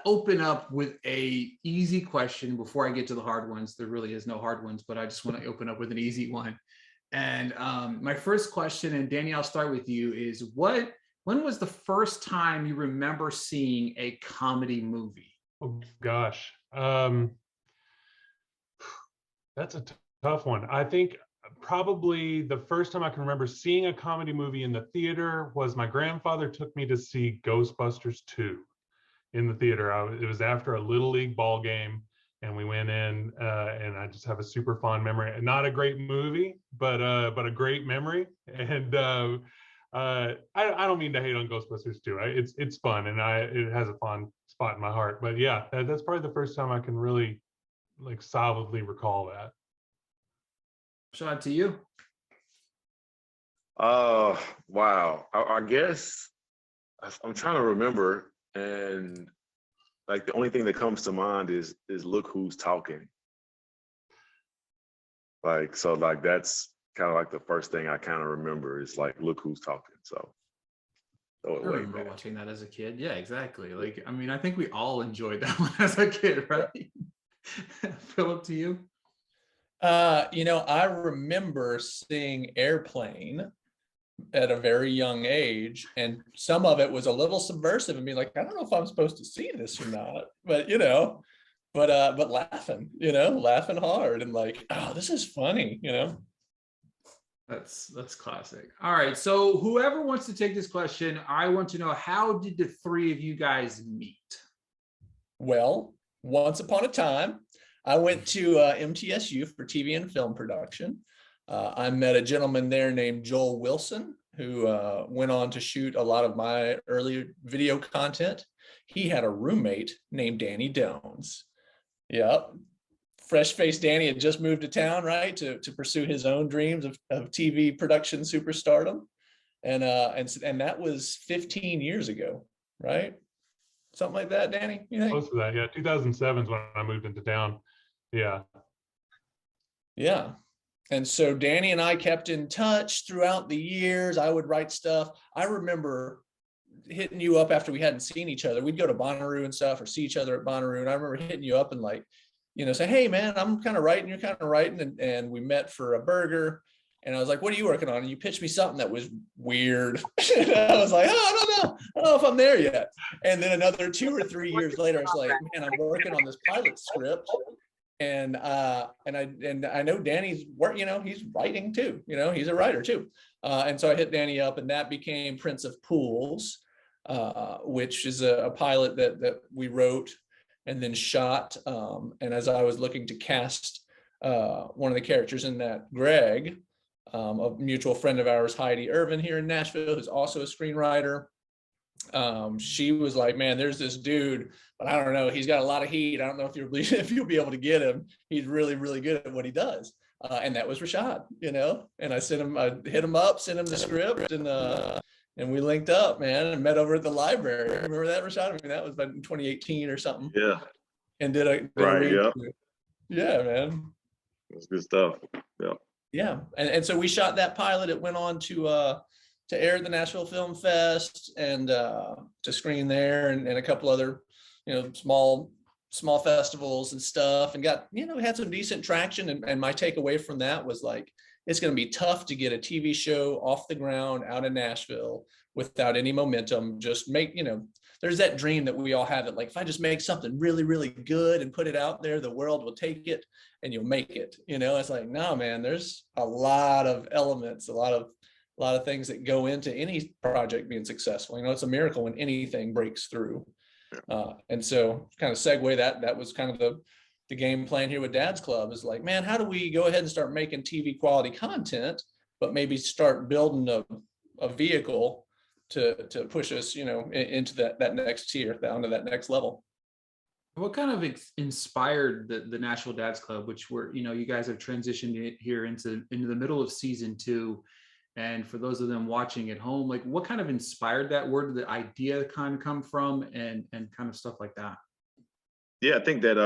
open up with a easy question before I get to the hard ones. There really is no hard ones, but I just want to open up with an easy one. And my first question, and Danny, I'll start with you, is when was the first time you remember seeing a comedy movie? Oh gosh, that's a tough one. I think probably the first time I can remember seeing a comedy movie in the theater was my grandfather took me to see Ghostbusters 2 in the theater. It was after a Little League ball game, and we went in, and I just have a super fond memory. Not a great movie, but a great memory. And I don't mean to hate on Ghostbusters 2. It's fun, and it has a fond spot in my heart. But yeah, that's probably the first time I can really like solidly recall that. Shout out to you. Wow. I guess I'm trying to remember, and like the only thing that comes to mind is Look Who's Talking. Like, so like that's kind of like the first thing I kind of remember is like Look Who's Talking. So I remember watching that as a kid. Yeah, exactly. Like, I mean, I think we all enjoyed that one as a kid, right? Phillip, to you? I remember seeing Airplane at a very young age, and some of it was a little subversive and being like, I don't know if I'm supposed to see this or not, but laughing, laughing hard and like, oh, this is funny, That's classic. All right, so whoever wants to take this question, I want to know, how did the three of you guys meet? Well, once upon a time, I went to MTSU for TV and film production. I met a gentleman there named Joel Wilson, who went on to shoot a lot of my early video content. He had a roommate named Danny Dones. Yep. Fresh-faced Danny had just moved to town, right, to pursue his own dreams of TV production superstardom. And that was 15 years ago, right? Something like that, Danny? You think? Close to that, yeah. 2007 is when I moved into town. Yeah. Yeah. And so Danny and I kept in touch throughout the years. I would write stuff. I remember hitting you up after we hadn't seen each other. We'd go to Bonnaroo and stuff, or see each other at Bonnaroo. And I remember hitting you up and like, say, hey man, I'm kind of writing, you're kind of writing. And we met for a burger. And I was like, what are you working on? And you pitched me something that was weird. And I was like, oh, I don't know if I'm there yet. And then another 2 or 3 years later, I was like, man, I'm working on this pilot script. And I know Danny's work, he's writing too, he's a writer too. And so I hit Danny up, and that became Prince of Pools, which is a pilot that we wrote and then shot. And as I was looking to cast one of the characters in that, Greg, a mutual friend of ours, Heidi Irvin here in Nashville, who's also a screenwriter. She was like, man, there's this dude, but I don't know, he's got a lot of heat. I don't know if you'll be able to get him. He's really, really good at what he does. And that was Rashad, and I hit him up, sent him the script, and we linked up, man, and met over at the library. Remember that, Rashad? I mean, that was about in 2018 or something. Yeah. And did a yeah. Yeah, man. That's good stuff. Yeah. Yeah. And so we shot that pilot. It went on to air at the Nashville Film Fest and to screen there and a couple other, small festivals and stuff, and got, had some decent traction. And my takeaway from that was like, it's going to be tough to get a TV show off the ground out in Nashville without any momentum. Just make, there's that dream that we all have, it like, if I just make something really, really good and put it out there, the world will take it and you'll make it. It's like, no, man, there's a lot of elements, a lot of things that go into any project being successful. It's a miracle when anything breaks through. And so kind of segue that was kind of the game plan here with Dads Club, is like, man, how do we go ahead and start making TV quality content, but maybe start building a vehicle to push us, into that next tier, down to that next level. What kind of inspired the Nashville Dads Club, which you guys have transitioned here into the middle of season 2. And for those of them watching at home, like, what kind of inspired that? Where did the idea kind of come from, and kind of stuff like that? Yeah, I think that,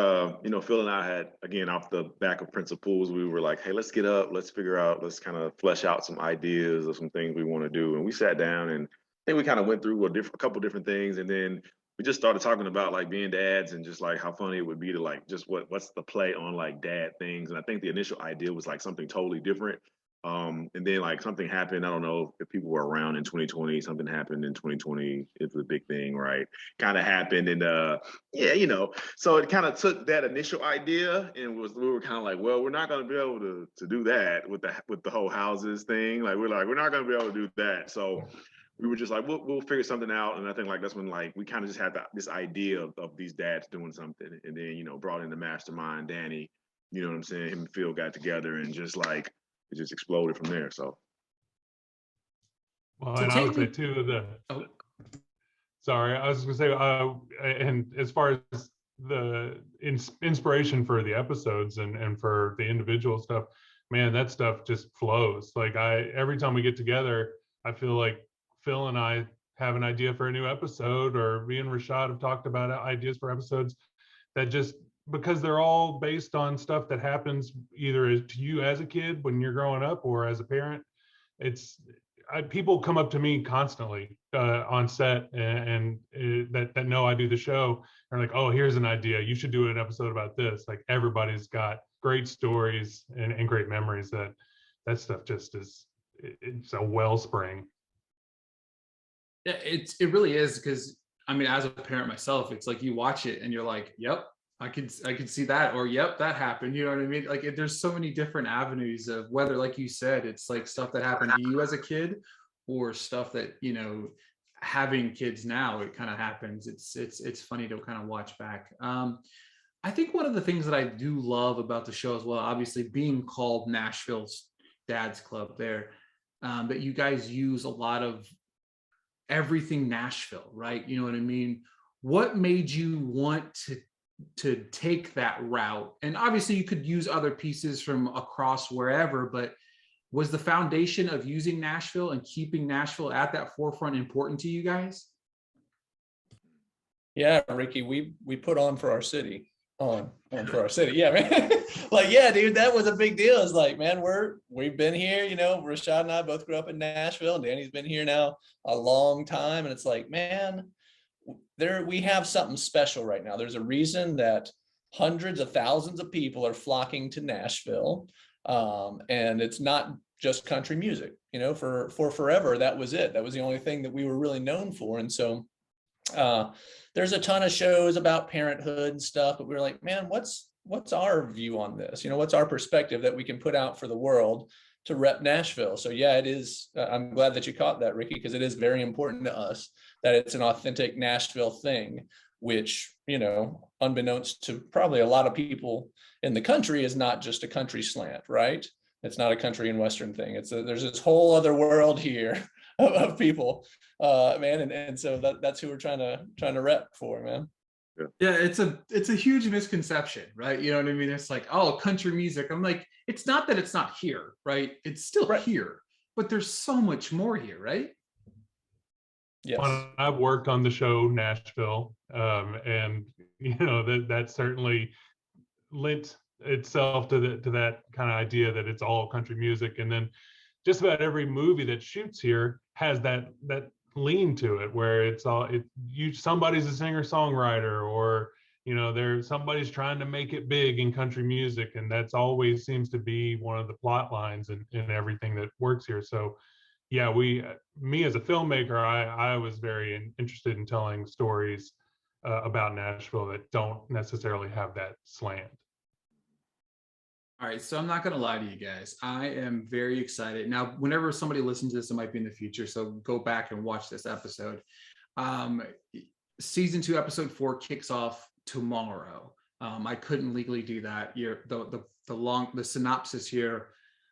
Phil and I had, again, off the back of Prince of Pools, we were like, hey, let's get up, let's kind of flesh out some ideas of some things we want to do. And we sat down, and I think we kind of went through a couple different things. And then we just started talking about like being dads and just like how funny it would be to like just what's the play on like dad things. And I think the initial idea was like something totally different. And then like something happened. I don't know if people were around in 2020. Something happened in 2020. It was a big thing, right? Kind of happened, and yeah, you know. So it kind of took that initial idea, and we were kind of like, well, we're not going to be able to do that with the whole houses thing. Like we're not going to be able to do that. So we were just like, we'll figure something out. And I think like that's when like we kind of just had this idea of these dads doing something, and then you know brought in the mastermind, Danny. You know what I'm saying? Him and Phil got together and just like. It just exploded from there. So, well, So and I would say take me. too Oh, sorry, I was going to say, and as far as the inspiration for the episodes and for the individual stuff, man, that stuff just flows. Like every time we get together, I feel like Phil and I have an idea for a new episode, or me and Rashad have talked about ideas for episodes that just because they're all based on stuff that happens either to you as a kid when you're growing up or as a parent. People come up to me constantly on set and that know I do the show. They're like, oh, here's an idea. You should do an episode about this. Like everybody's got great stories and great memories. That stuff just it's a wellspring. yeah, it really is, because I mean, as a parent myself, it's like you watch it and you're like, yep, I could see that, or yep, that happened. You know what I mean? Like there's so many different avenues of whether, like you said, it's like stuff that happened to you as a kid, or stuff that, you know, having kids now, it kind of happens. It's funny to kind of watch back. I think one of the things that I do love about the show as well, obviously being called Nashville's Dads Club there, that you guys use a lot of everything Nashville, right? You know what I mean? What made you want to take that route? And obviously you could use other pieces from across wherever, but was the foundation of using Nashville and keeping Nashville at that forefront important to you guys? Yeah, Ricky, we put on for our city. On for our city. Yeah, man. Like, yeah, dude, that was a big deal. It's like, man, we've been here, you know, Rashad and I both grew up in Nashville, and Danny's been here now a long time. And it's like, man, we have something special right now. There's a reason that hundreds of thousands of people are flocking to Nashville. And it's not just country music, you know, for forever. That was it. That was the only thing that we were really known for. And so there's a ton of shows about parenthood and stuff, but we were like, man, what's our view on this? You know, what's our perspective that we can put out for the world to rep Nashville? So yeah, it is. I'm glad that you caught that, Ricky, because it is very important to us that it's an authentic Nashville thing, which, you know, unbeknownst to probably a lot of people in the country, is not just a country slant, right? It's not a country and Western thing. There's this whole other world here of people, man, and so that's who we're trying to rep for, man. Yeah, it's a huge misconception, right? You know what I mean? It's like, oh, country music. I'm like, it's not that it's not here, right? It's still Right. here, but there's so much more here, right? Yes. When I've worked on the show Nashville, and you know that certainly lent itself to that kind of idea that it's all country music. And then just about every movie that shoots here has that lean to it, where it's all somebody's a singer songwriter, or you know somebody's trying to make it big in country music, and that's always seems to be one of the plot lines in everything that works here. So yeah, me as a filmmaker, I was very interested in telling stories about Nashville that don't necessarily have that slant. All right, so I'm not going to lie to you guys. I am very excited. Now, whenever somebody listens to this, it might be in the future, so go back and watch this episode. Season 2, episode 4 kicks off tomorrow. I couldn't legally do that. The synopsis here,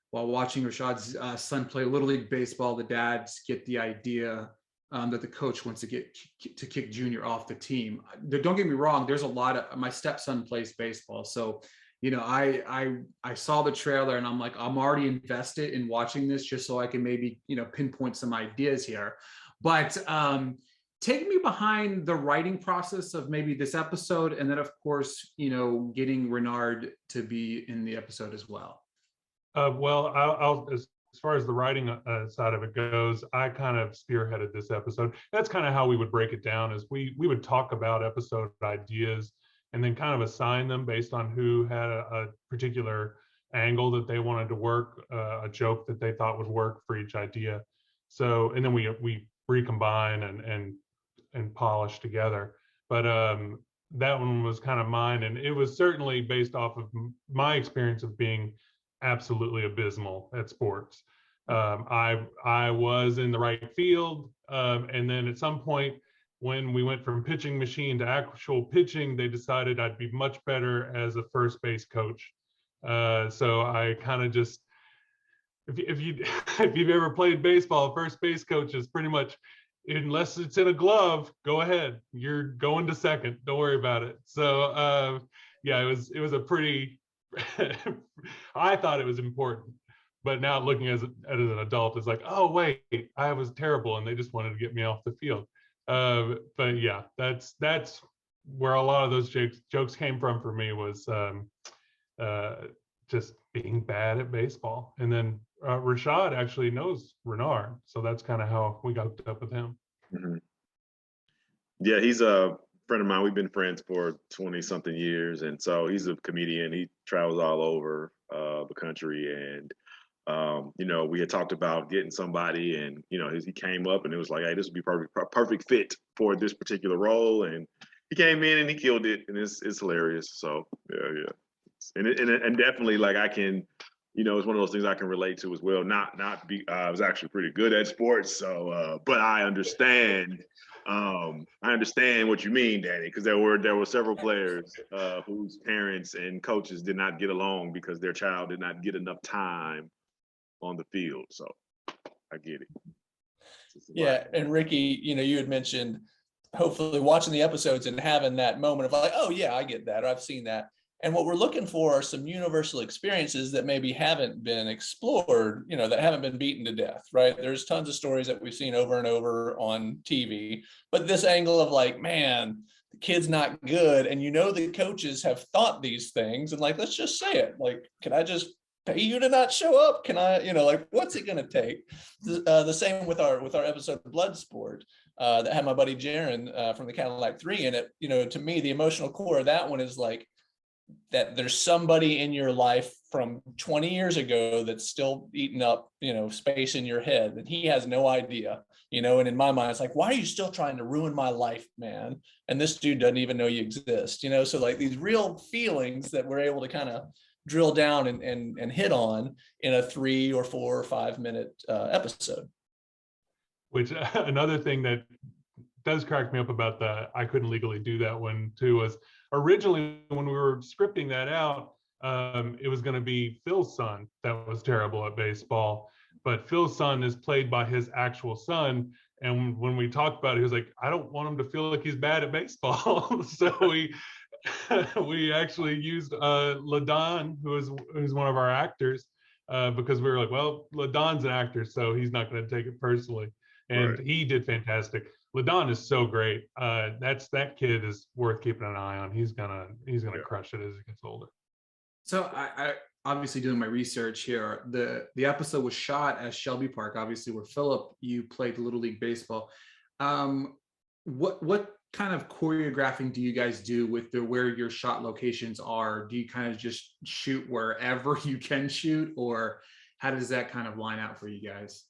while watching Rashad's son play Little League Baseball, the dads get the idea that the coach wants to kick Junior off the team. Don't get me wrong. There's a lot of, my stepson plays baseball, so you know, I saw the trailer and I'm like, I'm already invested in watching this just so I can maybe, you know, pinpoint some ideas here. But take me behind the writing process of maybe this episode, and then of course, you know, getting Renard to be in the episode as well. Well, I'll as far as the writing side of it goes, I kind of spearheaded this episode. That's kind of how we would break it down, is we would talk about episode ideas and then kind of assign them based on who had a particular angle that they wanted to work, a joke that they thought would work for each idea. So, and then we recombine and polish together. But that one was kind of mine, and it was certainly based off of my experience of being absolutely abysmal at sports. I was in the right field, and then at some point when we went from pitching machine to actual pitching, they decided I'd be much better as a first base coach. So I kind of just, if you've ever played baseball, first base coach is pretty much, unless it's in a glove, go ahead. You're going to second. Don't worry about it. So yeah, it was a pretty. I thought it was important, but now looking as an adult, it's like, oh wait, I was terrible, and they just wanted to get me off the field. But yeah, that's where a lot of those jokes came from for me, was just being bad at baseball. And then Rashad actually knows Renard, so that's kind of how we got hooked up with him. Mm-hmm. Yeah, he's a friend of mine. We've been friends for 20 something years, and so he's a comedian. He travels all over the country, and you know, we had talked about getting somebody, and you know, he came up and it was like, hey, this would be perfect fit for this particular role, and he came in and he killed it, and it's hilarious. So yeah. And definitely, like, I can, you know, it's one of those things I can relate to as well. Not be, I was actually pretty good at sports, so but I understand what you mean, Danny, because there were several players whose parents and coaches did not get along because their child did not get enough time on the field. So I get it. Yeah, and Ricky, you know, you had mentioned hopefully watching the episodes and having that moment of like, oh yeah, I get that, or I've seen that. And what we're looking for are some universal experiences that maybe haven't been explored, you know, that haven't been beaten to death, right? There's tons of stories that we've seen over and over on TV, but this angle of like, man, the kid's not good. And you know, the coaches have thought these things, and like, let's just say it, like, can I just pay you to not show up? Can I, you know, like, what's it going to take? The same with our episode of Bloodsport that had my buddy Jaron from the Cadillac 3 in it. You know, to me, the emotional core of that one is like, that there's somebody in your life from 20 years ago that's still eating up, you know, space in your head, and he has no idea, you know. And in my mind, it's like, why are you still trying to ruin my life, man? And this dude doesn't even know you exist, you know. So like these real feelings that we're able to kind of drill down and hit on in a 3 or 4 or 5 minute episode. Which another thing that does crack me up about the I couldn't legally do that one too was, originally when we were scripting that out, it was going to be Phil's son that was terrible at baseball, but Phil's son is played by his actual son. And when we talked about it, he was like, I don't want him to feel like he's bad at baseball. So we actually used LaDon, who's one of our actors, because we were like, well, LaDon's an actor, so he's not going to take it personally. And right. He did fantastic. LaDon is so great. That kid is worth keeping an eye on. He's gonna crush it as he gets older. So I obviously doing my research here. The episode was shot at Shelby Park, obviously, where Phillip, you played Little League Baseball. What kind of choreographing do you guys do with where your shot locations are? Do you kind of just shoot wherever you can shoot, or how does that kind of line out for you guys?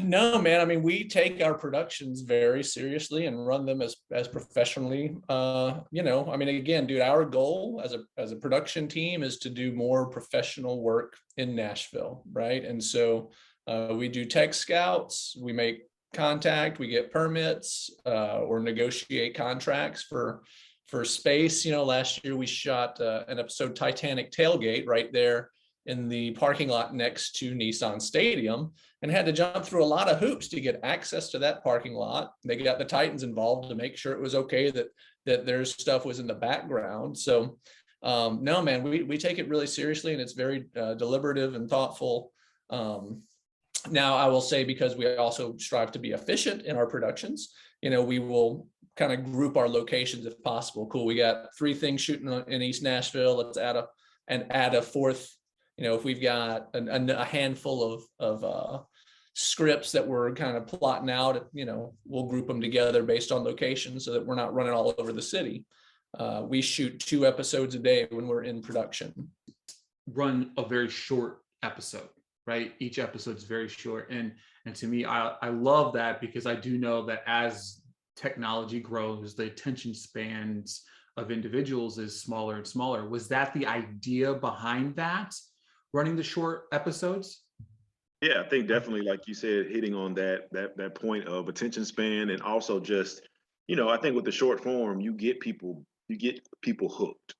No, man. I mean, we take our productions very seriously and run them as professionally. You know, I mean, again, dude, our goal as a production team is to do more professional work in Nashville, right? And so we do tech scouts, we make contact, we get permits, or negotiate contracts for space. You know, last year we shot an episode, Titanic Tailgate, right there in the parking lot next to Nissan Stadium, and had to jump through a lot of hoops to get access to that parking lot. They got the Titans involved to make sure it was okay that their stuff was in the background. So no, man, we take it really seriously, and it's very deliberative and thoughtful. Now I will say, because we also strive to be efficient in our productions, you know, we will kind of group our locations if possible. Cool, we got 3 things shooting in East Nashville. Let's add a 4th if we've got a handful of scripts that we're kind of plotting out, we'll group them together based on location so that we're not running all over the city. We shoot 2 episodes a day when we're in production. Run a very short episode, right? Each episode's very short. And to me, I love that, because I do know that as technology grows, the attention spans of individuals is smaller and smaller. Was that the idea behind that, running the short episodes? Yeah, I think definitely, like you said, hitting on that point of attention span, and also just, I think with the short form, you get people hooked,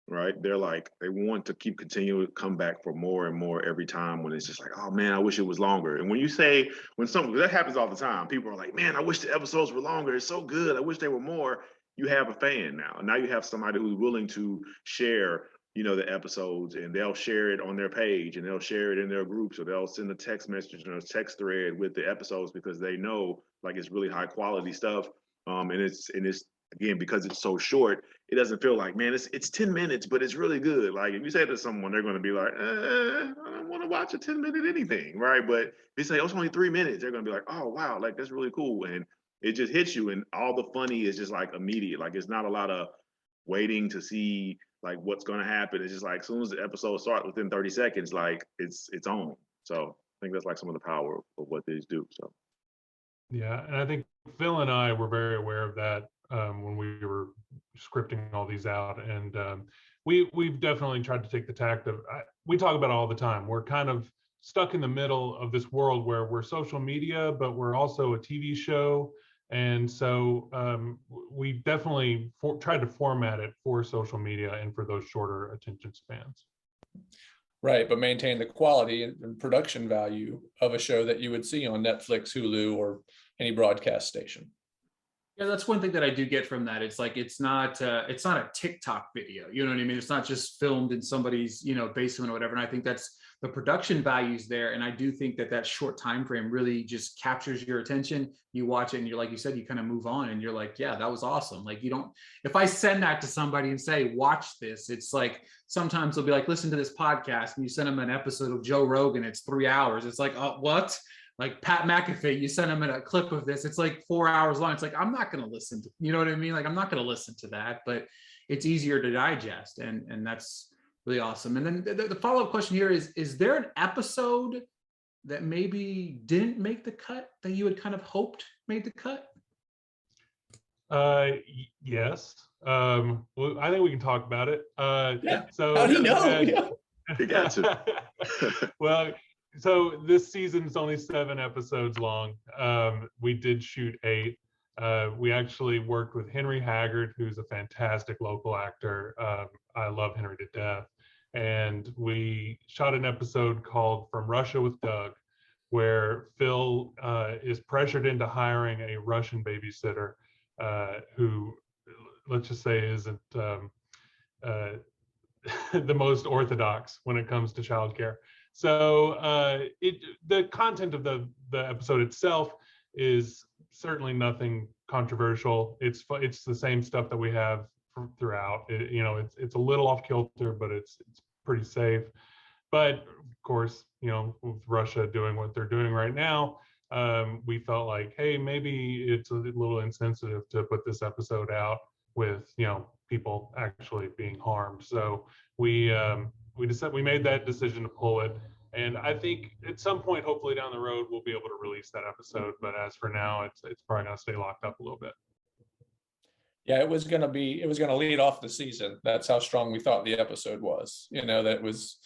right? They're like, they want to continue to come back for more and more every time, when it's just like, oh man, I wish it was longer. And when something that happens all the time, people are like, man, I wish the episodes were longer. It's so good. I wish they were more. You have a fan now. Now you have somebody who's willing to share, the episodes, and they'll share it on their page, and they'll share it in their groups, or they'll send a text message or a text thread with the episodes, because they know like it's really high quality stuff. And it's again, because it's so short, it doesn't feel like, man, it's 10 minutes, but it's really good. Like if you say to someone, they're going to be like, I don't want to watch a 10-minute anything, right? But if you say, oh, it's only 3 minutes, they're going to be like, oh wow, like that's really cool. And it just hits you, and all the funny is just like immediate. Like it's not a lot of waiting to see like what's going to happen. It's just like, as soon as the episode starts, within 30 seconds, like it's on. So I think that's like some of the power of what these do. So Yeah, and I think Phil and I were very aware of that when we were scripting all these out, and we've definitely tried to take the tact of, we talk about it all the time. We're kind of stuck in the middle of this world where we're social media, but we're also a TV show. And so we definitely tried to format it for social media and for those shorter attention spans. Right, but maintain the quality and production value of a show that you would see on Netflix, Hulu, or any broadcast station. Yeah, that's one thing that I do get from that. It's like, it's not a TikTok video. You know what I mean? It's not just filmed in somebody's, basement or whatever. And I think that's the production values there. And I do think that short time frame really just captures your attention. You watch it and you're, like you said, you kind of move on, and you're like, yeah, that was awesome. Like if I send that to somebody and say, watch this, it's like, sometimes they'll be like, listen to this podcast, and you send them an episode of Joe Rogan, it's 3 hours. It's like, oh, what? Like Pat McAfee, you send them a clip of this, it's like 4 hours long. It's like, I'm not going to listen to, you know what I mean? Like, I'm not going to listen to that, but it's easier to digest. And that's really awesome. And then the follow-up question here is there an episode that maybe didn't make the cut that you had kind of hoped made the cut? Yes. Well, I think we can talk about it. Yeah. So how do you know? you got to. Well, so this season's only 7 episodes long. We did shoot 8. We actually worked with Henry Haggard, who's a fantastic local actor. I love Henry to death. And we shot an episode called From Russia with Doug, where Phil is pressured into hiring a Russian babysitter who, let's just say, isn't the most orthodox when it comes to childcare. So the content of the episode itself is certainly nothing controversial. It's the same stuff that we have throughout. It's a little off kilter, but it's pretty safe. But of course, with Russia doing what they're doing right now, we felt like, hey, maybe it's a little insensitive to put this episode out with people actually being harmed. So we made that decision to pull it. And I think at some point, hopefully down the road, we'll be able to release that episode. But as for now, it's probably going to stay locked up a little bit. Yeah, it was going to lead off the season. That's how strong we thought the episode was. It's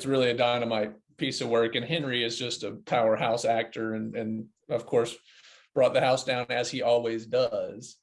really a dynamite piece of work. And Henry is just a powerhouse actor, and of course brought the house down, as he always does.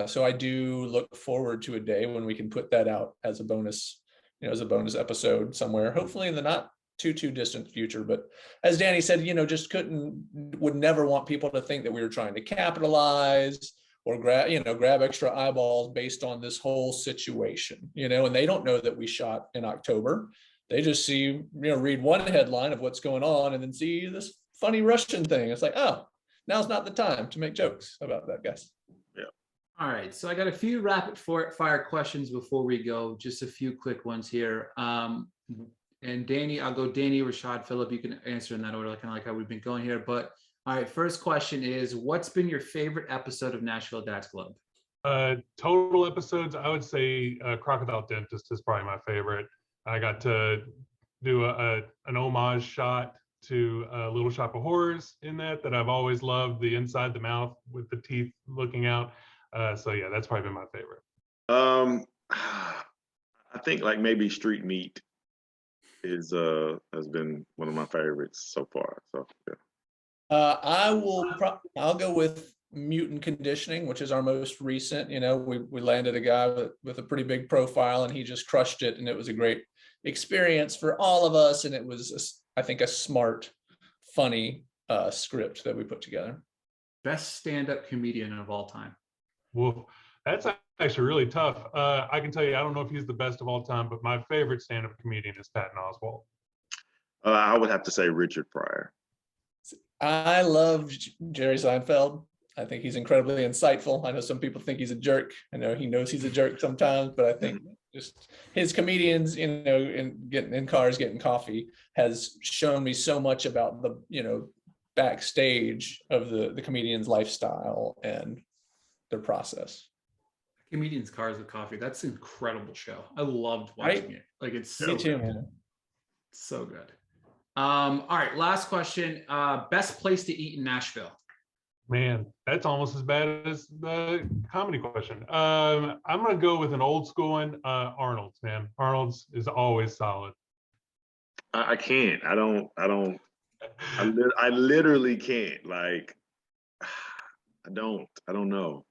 So I do look forward to a day when we can put that out as a bonus, episode somewhere, hopefully in the not too distant future. But as Danny said, just would never want people to think that we were trying to capitalize or grab extra eyeballs based on this whole situation, and they don't know that we shot in October. They just see, read one headline of what's going on and then see this funny Russian thing. It's like, oh, now's not the time to make jokes about that, guys. Yeah. All right. So I got a few rapid fire questions before we go. Just a few quick ones here. And Danny, I'll go Danny, Rashad, Phillip. You can answer in that order, kind of like how we've been going here. But all right, first question is, what's been your favorite episode of Nashville Dads Club? Total episodes, I would say Crocodile Dentist is probably my favorite. I got to do an homage shot to Little Shop of Horrors in that I've always loved, the inside the mouth with the teeth looking out. So yeah, that's probably been my favorite. I think like maybe Street Meat is has been one of my favorites so far. So yeah. I'll go with Mutant Conditioning, which is our most recent. You know, we landed a guy with a pretty big profile, and he just crushed it, and it was a great experience for all of us. And it was, I think, a smart, funny script that we put together. Best stand-up comedian of all time. Well, that's actually really tough. I can tell you, I don't know if he's the best of all time, but my favorite stand-up comedian is Patton Oswalt. I would have to say Richard Pryor. I love Jerry Seinfeld. I think he's incredibly insightful. I know some people think he's a jerk. I know he knows he's a jerk sometimes, but I think just his comedians, you know, in getting in cars, getting coffee, has shown me so much about the, you know, backstage of the comedian's lifestyle and their process. Comedians Cars with Coffee. That's an incredible show. I loved watching it. Like, it's so Me too, good. man. So good. All right, last question. Best place to eat in Nashville? Man, that's almost as bad as the comedy question. I'm gonna go with an old school one, Arnold's, man. Arnold's is always solid. I can't. I literally can't. Like, I don't know.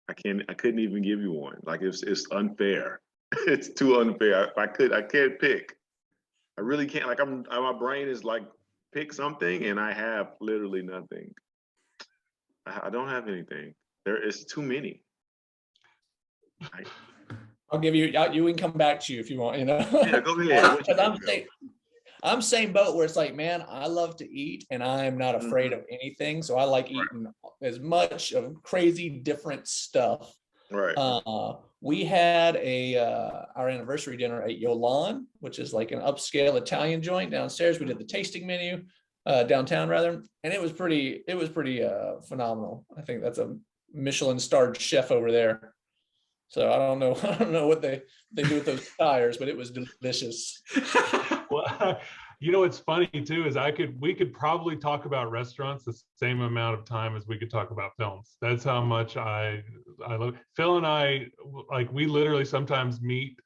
I couldn't even give you one. Like, it's unfair. It's too unfair. I can't pick. I really can't. Like, my brain is like, pick something, and I have literally nothing. I don't have anything. There is too many. I'll give you. You can come back to you if you want. You know. Yeah, go ahead. I'm same boat where it's like, man, I love to eat and I'm not afraid of anything. So I like eating as much of crazy different stuff. Right. We had our anniversary dinner at Yolan, which is like an upscale Italian joint downstairs. We did the tasting menu downtown rather, and it was pretty phenomenal. I think that's a Michelin starred chef over there. So I don't know what they do with those tires, but it was delicious. Well, you know what's funny too is we could probably talk about restaurants the same amount of time as we could talk about films. That's how much I love. Phil and I, like, we literally sometimes meet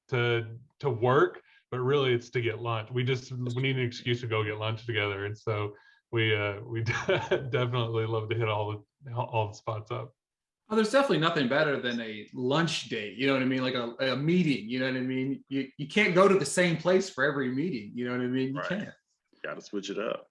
to work, but really it's to get lunch. We need an excuse to go get lunch together, and so we definitely love to hit all the spots up. Well, there's definitely nothing better than a lunch date. You know what I mean? Like a meeting. You know what I mean? You can't go to the same place for every meeting. You know what I mean? You can't. Got to switch it up.